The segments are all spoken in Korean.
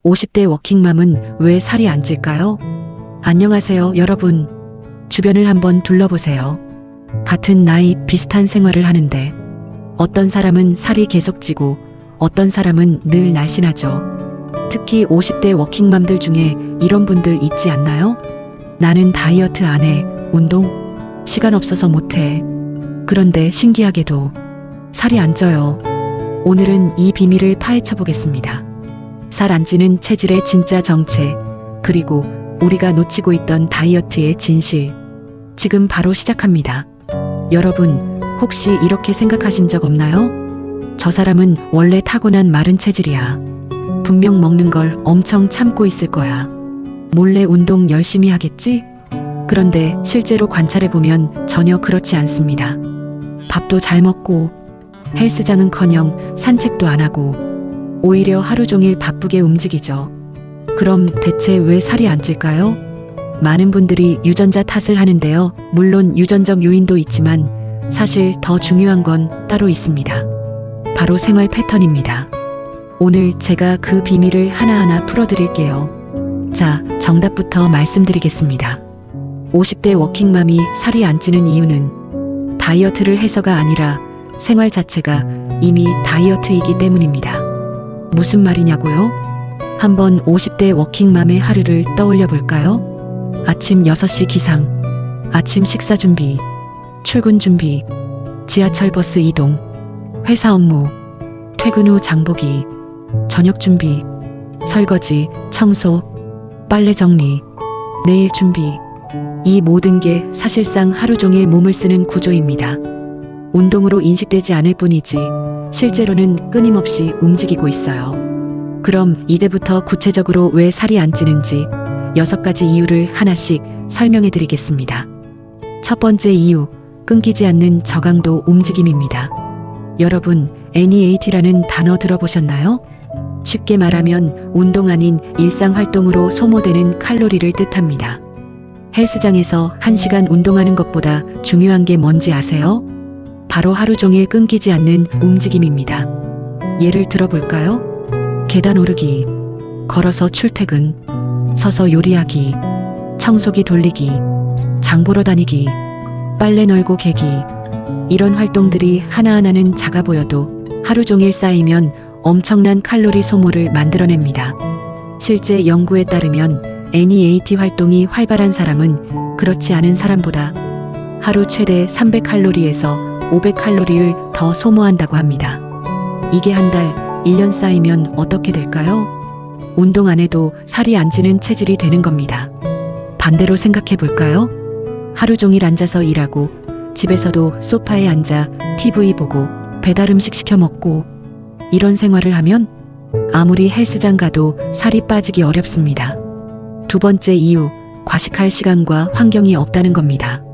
50대 워킹맘은 왜 살이 안 찔까요? 안녕하세요, 여러분. 주변을 한번 둘러보세요. 같은 나이 비슷한 생활을 하는데 어떤 사람은 살이 계속 찌고 어떤 사람은 늘 날씬하죠. 특히 50대 워킹맘들 중에 이런 분들 있지 않나요? 나는 다이어트 안 해, 운동, 시간 없어서 못 해. 그런데 신기하게도 살이 안 쪄요. 오늘은 이 비밀을 파헤쳐 보겠습니다. 살 안 찌는 체질의 진짜 정체, 그리고 우리가 놓치고 있던 다이어트의 진실. 지금 바로 시작합니다. 여러분, 혹시 이렇게 생각하신 적 없나요? 저 사람은 원래 타고난 마른 체질이야. 분명 먹는 걸 엄청 참고 있을 거야. 몰래 운동 열심히 하겠지? 그런데 실제로 관찰해보면 전혀 그렇지 않습니다. 밥도 잘 먹고 헬스장은커녕 산책도 안 하고 오히려 하루 종일 바쁘게 움직이죠. 그럼 대체 왜 살이 안 찔까요? 많은 분들이 유전자 탓을 하는데요. 물론 유전적 요인도 있지만 사실 더 중요한 건 따로 있습니다. 바로 생활 패턴입니다. 오늘 제가 그 비밀을 하나하나 풀어드릴게요. 자, 정답부터 말씀드리겠습니다. 50대 워킹맘이 살이 안 찌는 이유는 다이어트를 해서가 아니라 생활 자체가 이미 다이어트이기 때문입니다. 무슨 말이냐고요? 한번 50대 워킹맘의 하루를 떠올려 볼까요? 아침 6시 기상, 아침 식사 준비, 출근 준비, 지하철 버스 이동, 회사 업무, 퇴근 후 장보기, 저녁 준비, 설거지, 청소, 빨래 정리, 내일 준비. 이 모든 게 사실상 하루 종일 몸을 쓰는 구조입니다. 운동으로 인식되지 않을 뿐이지 실제로는 끊임없이 움직이고 있어요. 그럼 이제부터 구체적으로 왜 살이 안 찌는지 6가지 이유를 하나씩 설명해 드리겠습니다. 첫 번째 이유, 끊기지 않는 저강도 움직임입니다. 여러분, NEAT라는 단어 들어보셨나요? 쉽게 말하면 운동 아닌 일상 활동으로 소모되는 칼로리를 뜻합니다. 헬스장에서 1시간 운동하는 것보다 중요한 게 뭔지 아세요? 바로 하루 종일 끊기지 않는 움직임입니다. 예를 들어볼까요? 계단 오르기, 걸어서 출퇴근, 서서 요리하기, 청소기 돌리기, 장 보러 다니기, 빨래 널고 개기. 이런 활동들이 하나하나는 작아 보여도 하루 종일 쌓이면 엄청난 칼로리 소모를 만들어냅니다. 실제 연구에 따르면 NEAT 활동이 활발한 사람은 그렇지 않은 사람보다 하루 최대 300칼로리에서 500칼로리를 더 소모한다고 합니다. 이게 한 달, 1년 쌓이면 어떻게 될까요? 운동 안 해도 살이 안 찌는 체질이 되는 겁니다. 반대로 생각해 볼까요? 하루 종일 앉아서 일하고 집에서도 소파에 앉아 TV 보고 배달 음식 시켜 먹고 이런 생활을 하면 아무리 헬스장 가도 살이 빠지기 어렵습니다. 두 번째 이유, 과식할 시간과 환경이 없다는 겁니다.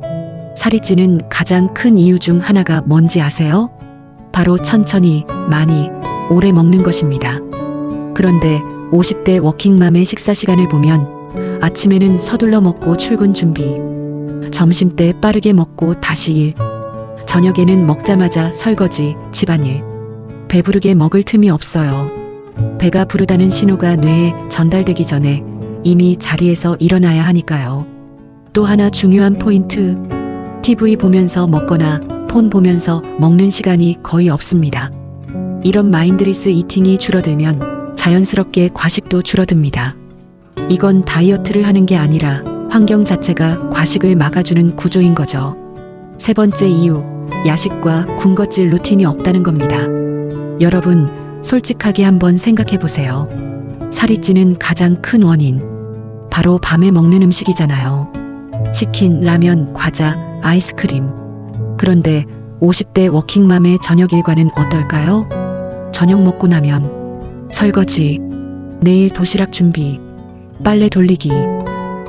살이 찌는 가장 큰 이유 중 하나가 뭔지 아세요? 바로 천천히, 많이, 오래 먹는 것입니다. 그런데 50대 워킹맘의 식사 시간을 보면 아침에는 서둘러 먹고 출근 준비, 점심때 빠르게 먹고 다시 일, 저녁에는 먹자마자 설거지, 집안일. 배부르게 먹을 틈이 없어요. 배가 부르다는 신호가 뇌에 전달되기 전에 이미 자리에서 일어나야 하니까요. 또 하나 중요한 포인트, TV 보면서 먹거나 폰 보면서 먹는 시간이 거의 없습니다. 이런 마인드리스 이팅이 줄어들면 자연스럽게 과식도 줄어듭니다. 이건 다이어트를 하는 게 아니라 환경 자체가 과식을 막아주는 구조인 거죠. 세 번째 이유, 야식과 군것질 루틴이 없다는 겁니다. 여러분, 솔직하게 한번 생각해 보세요. 살이 찌는 가장 큰 원인, 바로 밤에 먹는 음식이잖아요. 치킨, 라면, 과자, 아이스크림. 그런데 50대 워킹맘의 저녁 일과는 어떨까요? 저녁 먹고 나면 설거지, 내일 도시락 준비, 빨래 돌리기,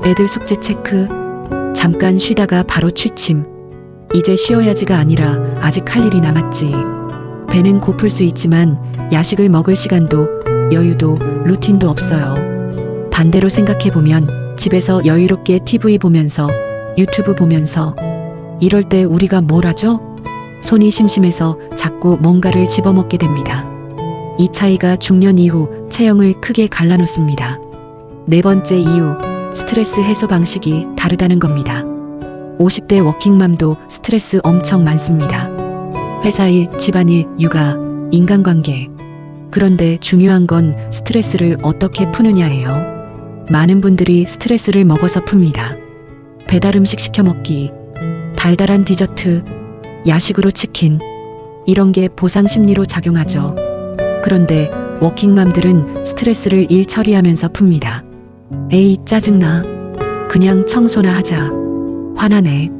애들 숙제 체크, 잠깐 쉬다가 바로 취침. 이제 쉬어야지가 아니라 아직 할 일이 남았지. 배는 고플 수 있지만 야식을 먹을 시간도 여유도 루틴도 없어요. 반대로 생각해보면 집에서 여유롭게 TV 보면서 유튜브 보면서 이럴 때 우리가 뭘 하죠? 손이 심심해서 자꾸 뭔가를 집어먹게 됩니다. 이 차이가 중년 이후 체형을 크게 갈라놓습니다. 네 번째 이유, 스트레스 해소 방식이 다르다는 겁니다. 50대 워킹맘도 스트레스 엄청 많습니다. 회사 일, 집안일, 육아, 인간관계. 그런데 중요한 건 스트레스를 어떻게 푸느냐예요. 많은 분들이 스트레스를 먹어서 풉니다. 배달 음식 시켜 먹기, 달달한 디저트, 야식으로 치킨. 이런 게 보상 심리로 작용하죠. 그런데 워킹맘들은 스트레스를 일 처리하면서 풉니다. 에이, 짜증나. 그냥 청소나 하자. 화나네.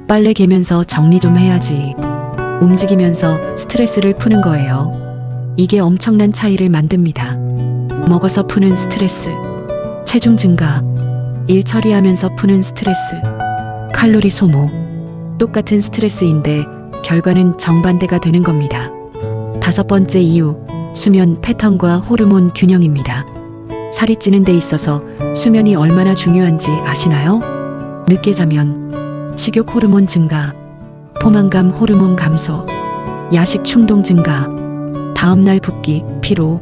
빨래 개면서 정리 좀 해야지. 움직이면서 스트레스를 푸는 거예요. 이게 엄청난 차이를 만듭니다. 먹어서 푸는 스트레스, 체중 증가, 일 처리하면서 푸는 스트레스, 칼로리 소모. 똑같은 스트레스인데 결과는 정반대가 되는 겁니다. 다섯 번째 이유, 수면 패턴과 호르몬 균형입니다. 살이 찌는 데 있어서 수면이 얼마나 중요한지 아시나요? 늦게 자면 식욕 호르몬 증가, 포만감 호르몬 감소, 야식 충동 증가, 다음날 붓기, 피로.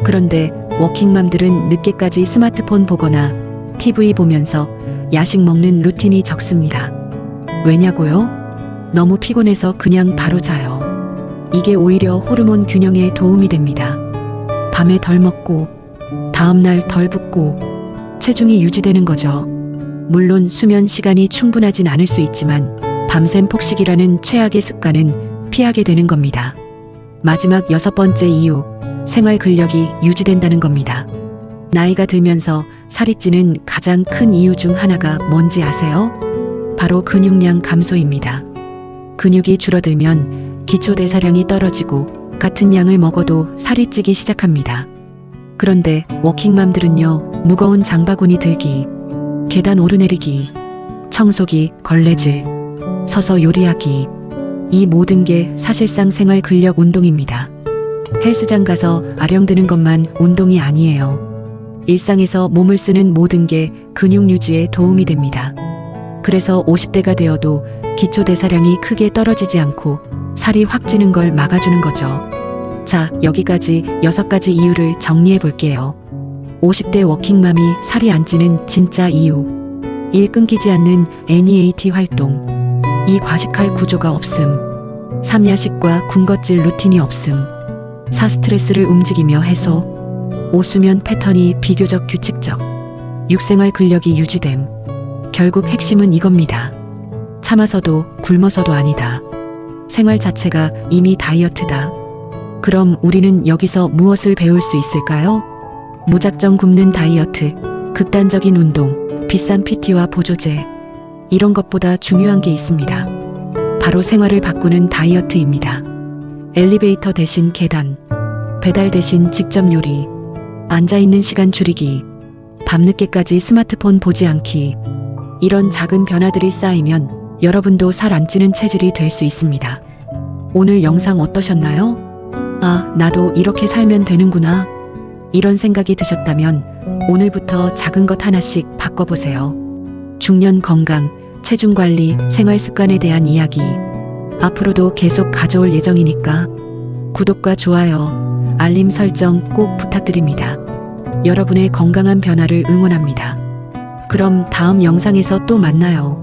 그런데 워킹맘들은 늦게까지 스마트폰 보거나 TV 보면서 야식 먹는 루틴이 적습니다. 왜냐고요? 너무 피곤해서 그냥 바로 자요. 이게 오히려 호르몬 균형에 도움이 됩니다. 밤에 덜 먹고 다음날 덜 붓고 체중이 유지되는 거죠. 물론 수면 시간이 충분하진 않을 수 있지만 밤샘 폭식이라는 최악의 습관은 피하게 되는 겁니다. 마지막 여섯 번째 이유, 생활 근력이 유지된다는 겁니다. 나이가 들면서 살이 찌는 가장 큰 이유 중 하나가 뭔지 아세요? 바로 근육량 감소입니다. 근육이 줄어들면 기초대사량이 떨어지고 같은 양을 먹어도 살이 찌기 시작합니다. 그런데 워킹맘들은요, 무거운 장바구니 들기, 계단 오르내리기, 청소기, 걸레질, 서서 요리하기, 이 모든 게 사실상 생활 근력 운동입니다. 헬스장 가서 아령드는 것만 운동이 아니에요. 일상에서 몸을 쓰는 모든 게 근육 유지에 도움이 됩니다. 그래서 50대가 되어도 기초대사량이 크게 떨어지지 않고 살이 확 찌는 걸 막아주는 거죠. 자, 여기까지 6가지 이유를 정리해 볼게요. 50대 워킹맘이 살이 안 찌는 진짜 이유. 일 끊기지 않는 NEAT 활동. 2. 과식할 구조가 없음. 3. 야식과 군것질 루틴이 없음. 4. 스트레스를 움직이며 해소. 5. 수면 패턴이 비교적 규칙적. 6. 생활 근력이 유지됨. 결국 핵심은 이겁니다. 참아서도 굶어서도 아니다. 생활 자체가 이미 다이어트다. 그럼 우리는 여기서 무엇을 배울 수 있을까요? 무작정 굶는 다이어트, 극단적인 운동, 비싼 PT와 보조제. 이런 것보다 중요한 게 있습니다. 바로 생활을 바꾸는 다이어트입니다. 엘리베이터 대신 계단, 배달 대신 직접 요리, 앉아있는 시간 줄이기, 밤늦게까지 스마트폰 보지 않기. 이런 작은 변화들이 쌓이면 여러분도 살 안 찌는 체질이 될 수 있습니다. 오늘 영상 어떠셨나요? 아, 나도 이렇게 살면 되는구나. 이런 생각이 드셨다면 오늘부터 작은 것 하나씩 바꿔보세요. 중년 건강, 체중 관리, 생활 습관에 대한 이야기. 앞으로도 계속 가져올 예정이니까 구독과 좋아요, 알림 설정 꼭 부탁드립니다. 여러분의 건강한 변화를 응원합니다. 그럼 다음 영상에서 또 만나요.